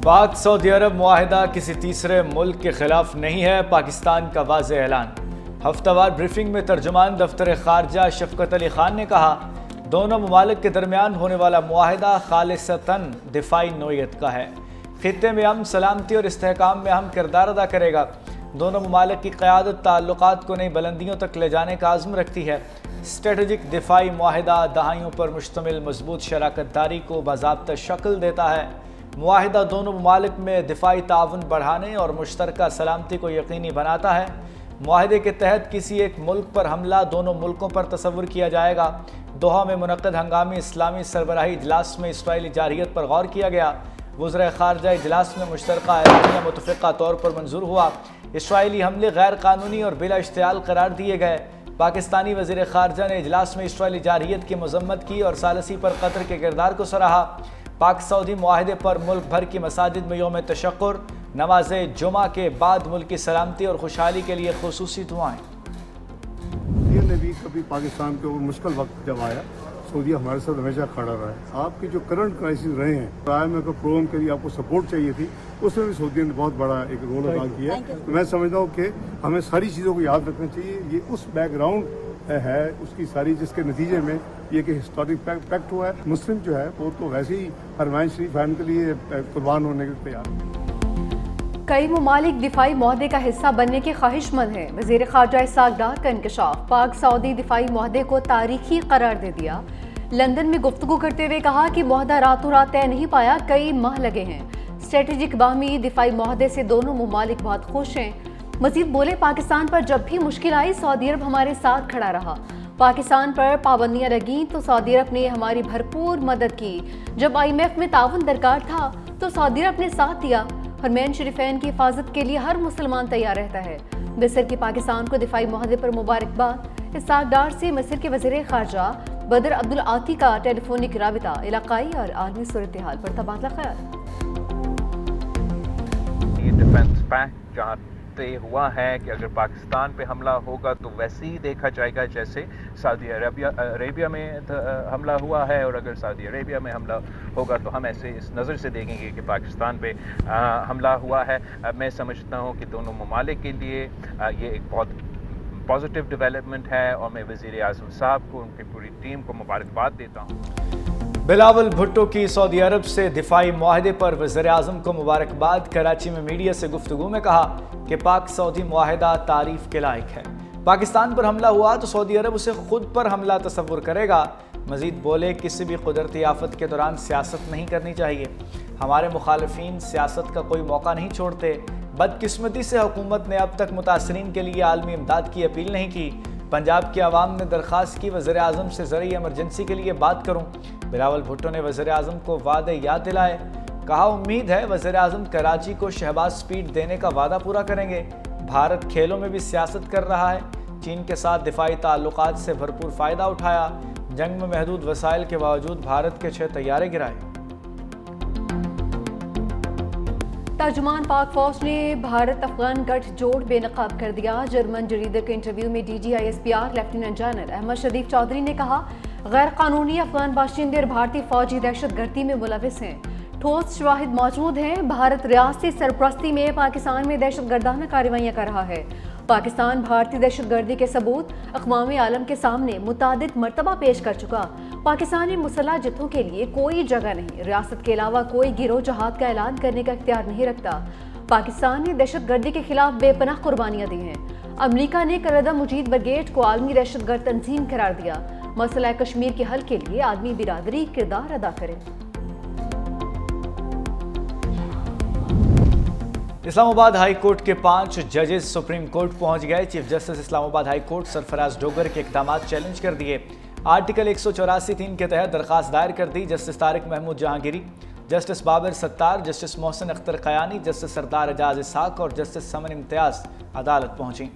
पाक सऊदी अरब मुआहिदा किसी तीसरे मुल्क के खिलाफ नहीं है, पाकिस्तान का वाज़ेह ऐलान। हफ्तावार ब्रीफिंग में तर्जुमान दफ्तर खारजा शफकत अली खान ने कहा, दोनों ममालिक के दरमियान होने वाला मुआहिदा खालिसतन दिफाई नोयत का है। खित्ते में अमन, सलामती और इस्तेहकाम में अहम किरदार अदा करेगा। दोनों ममालिक की क़यादत ताल्लुकात को नई बुलंदियों तक ले जाने का आज़म रखती है। स्ट्रेटजिक दिफाई मुआहिदा दहाइयों पर मुश्तमिल मजबूत शराकत दारी को बाज़ाब्ता शक्ल देता है। मुआहिदा दोनों ममालिक में दिफाई ताउन बढ़ाने और मुश्तरका सलामती को यकीनी बनाता है। मुआहिदे के तहत किसी एक मुल्क पर हमला दोनों मुल्कों पर तसव्वुर किया जाएगा। दोहा में मुनक्कद हंगामी इस्लामी सरबराही इजलास में इसराइली जारहियत पर गौर किया गया। वज़ीर ख़ारजा इजलास में मुश्तरका एलानिया मुतफ़िक़ा तौर पर मंजूर हुआ। इसराइली हमले गैर कानूनी और बिला इश्तियाल करार दिए गए। पाकिस्तानी वज़ीर ख़ारजा ने इजलास में इसराइली जारहियत की मज़म्मत की और सालसी पर कतर के किरदार को सराहा। पाक सऊदी मुआहिदे पर मुल्क भर की मसाजिद में यौम तशक्कुर, नमाज जुमा के बाद मुल्क की सलामती और खुशहाली के लिए खुसूसी दुआएँ। ने भी कभी पाकिस्तान के मुश्किल वक्त जब आया, सऊदी हमारे साथ हमेशा खड़ा रहा है। आपके जो करंट क्राइसिस रहे हैं, IMF का प्रोग्राम के लिए आपको सपोर्ट चाहिए थी, उसमें भी सऊदी ने बहुत बड़ा एक रोल अदा किया है। तो मैं समझता हूँ कि हमें सारी चीज़ों को याद रखना चाहिए। ये उस बैकग्राउंड है उसकी सारी, जिसके नतीजे में ये कि हिस्टोरिक पैक्ट हुआ है। मुस्लिम जो है वो तो वैसे ही हरमैन शरीफ है, उनके लिए कुर्बान होने के तैयार है। कई ममालिक दिफाई मुआहदे का हिस्सा बनने के ख्वाहिशमंद हैं। वज़ीर ख़ारजा इसहाक़ डार का इंकशाफ, पाक सऊदी दिफाई मुआहदे को तारीखी करार दे दिया। लंदन में गुफ्तगू करते हुए कहा कि मुआहदा रातों रात तय नहीं पाया, कई माह लगे हैं। स्ट्रेटेजिक बाहमी दिफाई मुआहदे से दोनों ममालिक बहुत खुश हैं। मजीद बोले, पाकिस्तान पर जब भी मुश्किल आई सऊदी अरब हमारे साथ खड़ा रहा। पाकिस्तान पर पाबंदियां लगी तो सऊदी अरब ने हमारी भरपूर मदद की। जब IMF में ताउन दरकार था तो सऊदी अरब ने साथ दिया। हरमैन शरीफैन की हिफाजत के लिए हर मुसलमान तैयार रहता है। मिस्र की पाकिस्तान को दिफाई मुआहदे पर मुबारकबाद। इसहाक़ डार से मिस्र के वज़ीर ख़ारजा बदर अब्दुल आती का टेलीफोनिक राबिता, इलाकाई और आलमी सूरत हाल पर तबादला ख्याल। ये डिफेंस पैक्ट जहाँ तय हुआ है कि अगर पाकिस्तान पे हमला होगा तो वैसे ही देखा जाएगा जैसे सऊदी अरेबिया में हमला हुआ है, और अगर सऊदी अरेबिया में हमला होगा तो हम ऐसे इस नज़र से देखेंगे कि पाकिस्तान पे हमला हुआ है। मैं समझता हूँ कि दोनों ममालिक के लिए ये एक बहुत पॉजिटिव डेवलपमेंट है, और मैं वज़ीर आज़म साहब को, उनकी पूरी टीम को मुबारकबाद देता हूँ। बिलावल भुट्टो की सऊदी अरब से दिफाई मुआहदे पर वज़ीर आज़म को मुबारकबाद। कराची में मीडिया से गुफ्तगू में कहा कि पाक सऊदी मुआहिदा तारीफ़ के लायक है। पाकिस्तान पर हमला हुआ तो सऊदी अरब उसे खुद पर हमला तसव्वुर करेगा। मज़ीद बोले, किसी भी कुदरती आफत के दौरान सियासत नहीं करनी चाहिए। हमारे मुखालिफिन सियासत का कोई मौका नहीं छोड़ते। बदकिस्मती से हुकूमत ने अब तक मुतासरीन के लिए आलमी इमदाद की अपील नहीं की। पंजाब के अवाम ने दरख्वास्त की वज़ीर आज़म से ज़रूरी एमरजेंसी के लिए बात करूँ। बिलावल भुट्टो ने वज़ीर आज़म को वादे याद दिलाए। कहा, उम्मीद है वज़ीर आज़म कराची को शहबाज स्पीड देने का वादा पूरा करेंगे। भारत खेलों में भी सियासत कर रहा है। चीन के साथ दिफाई ताल्लुकात से भरपूर फ़ायदा उठाया। जंग में महदूद वसाइल के बावजूद भारत के 6 तैयारे गिराए। तर्जुमान पाक फौज ने भारत अफगान गठजोड़ बेनकाब कर दिया। जर्मन जरीदे के इंटरव्यू में DGISPR लेफ्टिनेंट जनरल अहमद शरीफ चौधरी ने कहा, गैर कानूनी अफगान बाशिंदे और भारतीय फौजी दहशतगर्दी में मुलविस हैं। ठोस शवाहिद मौजूद हैं। भारत रियासती सरपरस्ती में पाकिस्तान में दहशतगर्दाना कार्रवाइयाँ कर रहा है। पाकिस्तान भारतीय दहशतगर्दी के सबूत अक़वाम आलम के सामने मुतादिद मरतबा पेश कर चुका। पाकिस्तानी मुसल्लह जत्थों के लिए कोई जगह नहीं। रियासत के अलावा कोई गिरोह जहाद का ऐलान करने का इख्तियार नहीं रखता। पाकिस्तान ने दहशतगर्दी के खिलाफ बेपनाह कुर्बानियाँ दी हैं। अमरीका ने करदा मुजीद ब्रिगेड को आलमी दहशतगर्द तंजीम करार दिया। मसला कश्मीर के हल के लिए आदमी बिरादरी किरदार अदा करे। इस्लामाबाद हाई कोर्ट के 5 जजेस सुप्रीम कोर्ट पहुंच गए। Chief justice Islamabad high court Sarfaraz Dogar के इक़दाम चैलेंज कर दिए। आर्टिकल 184(3) के तहत दरख्वास्त दायर कर दी। Justice Tariq Mahmood Jahangiri, justice Babar Sattar, justice Mohsin Akhtar Kayani, justice Sardar Ejaz Ishaq और जस्टिस समन इम्तियाज़ अदालत पहुंची।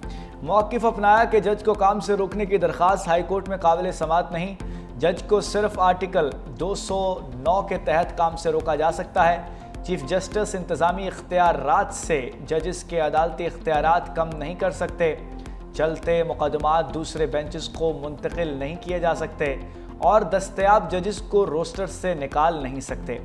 मौक़िफ़ अपनाया कि जज को काम से रोकने की दरख्वास्त हाई कोर्ट में काबिल समाअत नहीं। जज को सिर्फ आर्टिकल 209 के तहत काम से रोका जा सकता है। चीफ जस्टिस इंतज़ामी इख्तियारात से जजेस के अदालती इख्तियारात कम नहीं कर सकते। चलते मुकदमात दूसरे बेंचेस को मुंतकिल नहीं किए जा सकते और दस्तयाब जजेस को रोस्टर से निकाल नहीं सकते।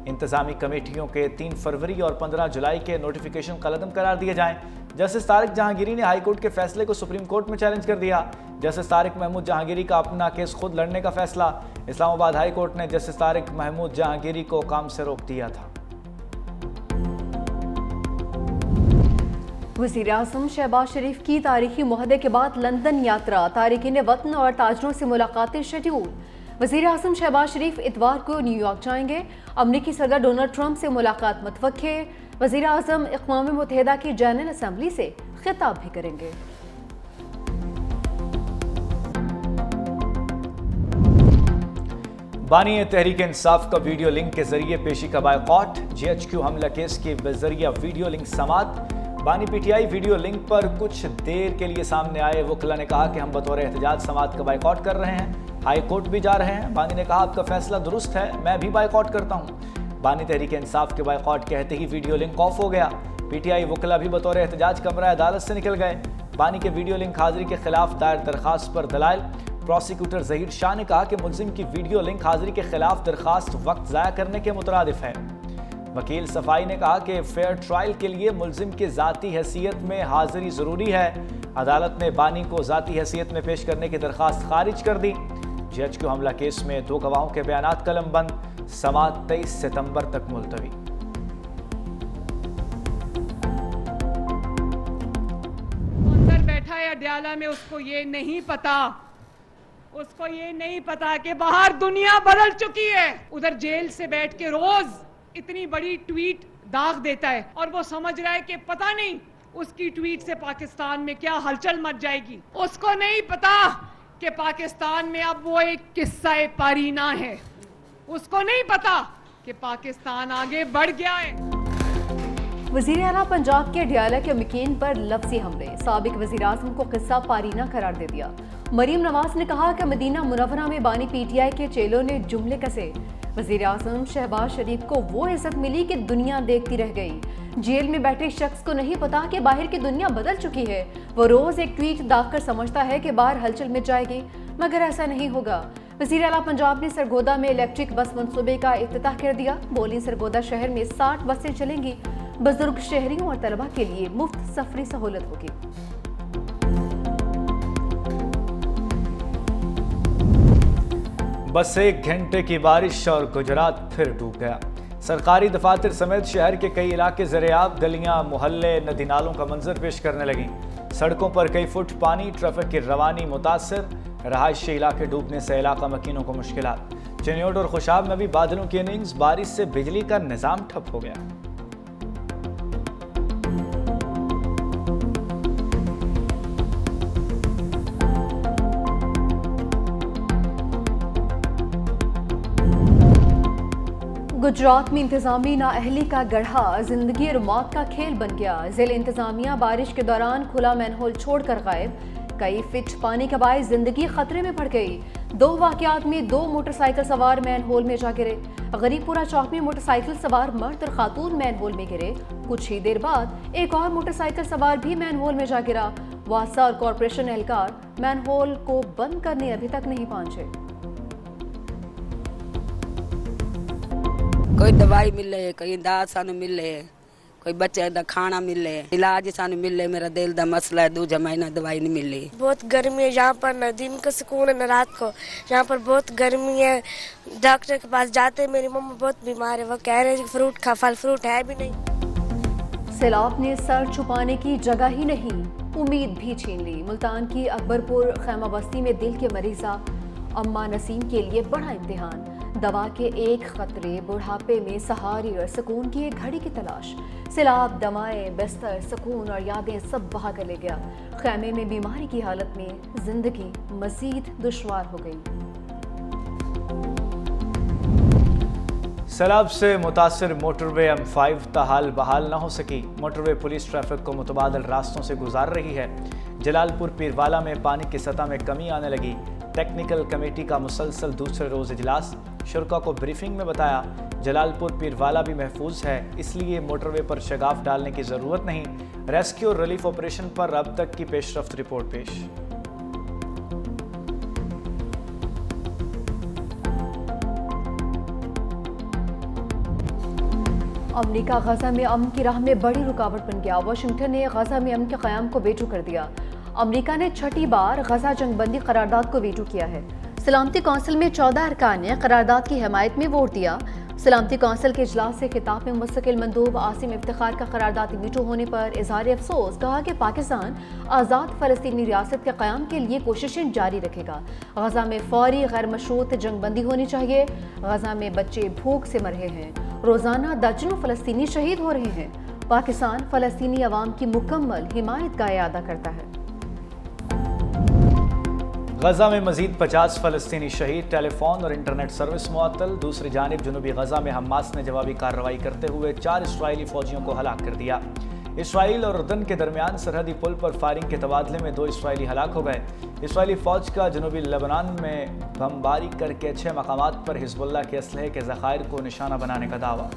इंतजामी कमेटियों के 3 फरवरी और 15 जुलाई के नोटिफिकेशन कलअदम करार दिए जाएं। जस्टिस तारिक जहांगीरी ने हाई कोर्ट के फैसले को सुप्रीम कोर्ट में चैलेंज कर दिया। जस्टिस तारिक महमूद जहांगीरी का अपना केस खुद लड़ने का फैसला। इस्लामाबाद हाई कोर्ट ने जस्टिस तारिक महमूद जहांगीरी को काम से रोक दिया था। वज़ीर-ए-आज़म शहबाज शरीफ की तारीखी मुहदे के बाद लंदन यात्रा, तारिकीन वतन और ताजरों से मुलाकातें शेड्यूल। वज़ीर-ए-आज़म शहबाज शरीफ इतवार को न्यूयॉर्क जाएंगे। अमरीकी सदर डोनाल्ड ट्रंप से मुलाकात मुतवक्के। वज़ीर-ए-आज़म अक़वाम मुत्तहिदा की जनरल असम्बली से खिताब भी करेंगे। बानी तहरीक इंसाफ का वीडियो लिंक के जरिए पेशी का बायकॉट। GHQ हमला केस के बजरिया वीडियो लिंक समात। बानी PTI वीडियो लिंक पर कुछ देर के लिए सामने आए वकला ने कहा कि हम बतौर एहतजाज समात का बायकॉट कर रहे हैं, हाई कोर्ट भी जा रहे हैं। बानी ने कहा आपका फैसला दुरुस्त है, मैं भी बायकॉट करता हूं। बानी तहरीक इंसाफ के बायकॉट कहते ही वीडियो लिंक ऑफ हो गया। PTI वकला भी बतौर एहतजाज कमरा अदालत से निकल गए। बानी के वीडियो लिंक हाजिरी के खिलाफ दायर दरखास्त पर दलाइल। प्रोसिक्यूटर ज़हीर शाह ने कहा कि मुल्जिम की वीडियो लिंक हाजिरी के खिलाफ दरखास्त वक्त ज़ाया करने के मुतरादिफ है। वकील सफाई ने कहा कि फेयर ट्रायल के लिए मुल्जिम की ज़ाती हैसियत में हाजिरी ज़रूरी है। अदालत ने बानी को ज़ाती हैसियत में पेश करने की दरखास्त खारिज कर दी। GHQ हमला केस में 2 गवाहों के बयानात कलम बंद। समात 23 सितंबर तक मुलतवी। अंदर बैठा है अडयाला में, उसको ये नहीं पता कि बाहर दुनिया बदल चुकी है। उधर जेल से बैठ के रोज इतनी बड़ी ट्वीट दाग देता है और वो समझ रहा है कि पता नहीं उसकी ट्वीट से पाकिस्तान में क्या हलचल मच जाएगी। उसको नहीं पता कि पाकिस्तान में अब वो एक किस्सा पारीना है। उसको नहीं पता कि पाकिस्तान आगे बढ़ गया है। वज़ीर आला पंजाब के अडयाला के मकीन पर लफ्ज़ी हमले, साबिक वज़ीर-ए-आज़म को किस्सा पारीना करार दे दिया। मरीम नवाज ने कहा कि मदीना मुनव्वरा में बानी PTI के चेलों ने जुमले कसे। वज़ीर-ए-आज़म शहबाज शरीफ को वो इज्जत मिली कि दुनिया देखती रह गई। जेल में बैठे शख्स को नहीं पता कि बाहर की दुनिया बदल चुकी है। वो रोज एक ट्वीट दाग कर समझता है कि बाहर हलचल मच जाएगी, मगर ऐसा नहीं होगा। वज़ीर आला पंजाब ने सरगोदा में इलेक्ट्रिक बस मंसूबे का इफ्तिताह कर दिया। बोली सरगोदा शहर में 60 बसें चलेंगी। बुजुर्ग शहरियों और तलबा के लिए मुफ्त सफरी सहूलत होगी। बस 1 घंटे की बारिश और गुजरात फिर डूब गया। सरकारी दफातर समेत शहर के कई इलाके ज़रियाब, गलियां, मोहल्ले, नदी नालों का मंजर पेश करने लगी। सड़कों पर कई फुट पानी, ट्रैफिक की रवानी मुतासर। रहायशी इलाके डूबने से इलाका मकीनों को मुश्किलात। चिन्योट और खुशाब में भी बादलों की इनिंग्स, बारिश से बिजली का निज़ाम ठप हो गया। गुजरात में इंतजामी नाअहली का गढ़ा जिंदगी और मौत का खेल बन गया। जिला इंतजामिया बारिश के दौरान खुला मैनहोल छोड़कर गायब। कई फीट पानी के बायस जिंदगी खतरे में पड़ गई। 2 वाकयात में 2 मोटरसाइकिल सवार मैनहोल में जा गिरे। गरीबपुरा चौक में मोटरसाइकिल सवार मर्द और खातून मैनहोल में गिरे। कुछ ही देर बाद एक और मोटरसाइकिल सवार भी मैनहोल में जा गिरा। वासा और कॉरपोरेशन एहलकार मैनहोल को बंद करने अभी तक नहीं पहुंचे। कोई दवाई मिले, कोई दाद सानू मिले, कोई बच्चे का खाना मिले, इलाज सानू मिले। मेरा दिल का मसला है, 2 महीना दवाई नहीं मिली। बहुत गर्मी है यहाँ पर, न दिन को सुकून है न रात को। यहाँ पर बहुत गर्मी है। डॉक्टर के पास जाते मेरी मम्मा बहुत बीमार है, वो कह रहे हैं फ्रूट खा, फल फ्रूट है भी नहीं। सैलाब ने सर छुपाने की जगह ही नहीं, उम्मीद भी छीन ली। मुल्तान की अकबरपुर खैमा बस्ती में दिल के मरीजा अम्मा नसीम के लिए बड़ा इम्तिहान। दवा के एक खतरे, बुढ़ापे में सहारे और सुकून की एक घड़ी की तलाश। सैलाब, दवाएं, बिस्तर, सुकून और यादें सब बहा कर ले गया। खैमे में बीमारी की हालत में जिंदगी मजीद दुश्वार हो गई। सैलाब से मुतासिर मोटरवे M5 ताहाल बहाल न हो सकी। मोटरवे पुलिस ट्रैफिक को मुतबादल रास्तों से गुजार रही है। जलालपुर पीरवाला में पानी की सतह में कमी आने लगी। टेक्निकल कमेटी का मुसलसल दूसरे रोज़ इजलास। शुरा को ब्रीफिंग में बताया जलालपुर पीरवाला भी महफूज है, इसलिए मोटरवे पर शगाफ डालने की ज़रूरत नहीं। रेस्क्यू और रिलीफ ऑपरेशन पर अब तक की पेशरफ्त रिपोर्ट पेश। अमरीका गजा में अमन की राह में बड़ी रुकावट बन गया। वाशिंगटन ने गजा में अमन के क़याम को वीटो कर दिया। अमरीका ने छठी बार गजा जंगबंदी करारदाद को वीटो किया है। सलामती कौंसिल में 14 अरकान ने करारदाद की हिमायत में वोट दिया। सलामती कौंसिल के इजलास से खिताब में मुस्तकिल मंदूब आसिम इफ्तिखार का करारदाद वीटो होने पर इजहार अफसोस कहा कि पाकिस्तान आज़ाद फ़लस्तीनी रियासत के क़याम के लिए कोशिशें जारी रखेगा। गजा में फौरी गैर मशरूत जंगबंदी होनी चाहिए। गजा में बच्चे भूख से मर रहे हैं। रोज़ाना दर्जनों फ़लस्तीनी शहीद हो रहे हैं। पाकिस्तान फ़लस्तीनी अवाम की मुकम्मल हिमायत का इरादा करता है। गजा में मजीद 50 फ़लस्तीनी शहीद, टेलीफोन और इंटरनेट सर्विस मुअत्तल। दूसरी जानिब जनूबी गजा में हमास ने जवाबी कार्रवाई करते हुए 4 इसराइली फ़ौजियों को हलाक कर दिया। इसराइल और उर्दन के दरमियान सरहदी पुल पर फायरिंग के तबादले में 2 इसराइली हलाक हो गए। इसराइली फ़ौज का जनूबी लेबनान में बमबारी करके 6 मकामात पर हिज़्बुल्लाह के असलहे के ज़खायर को निशाना बनाने का दावा।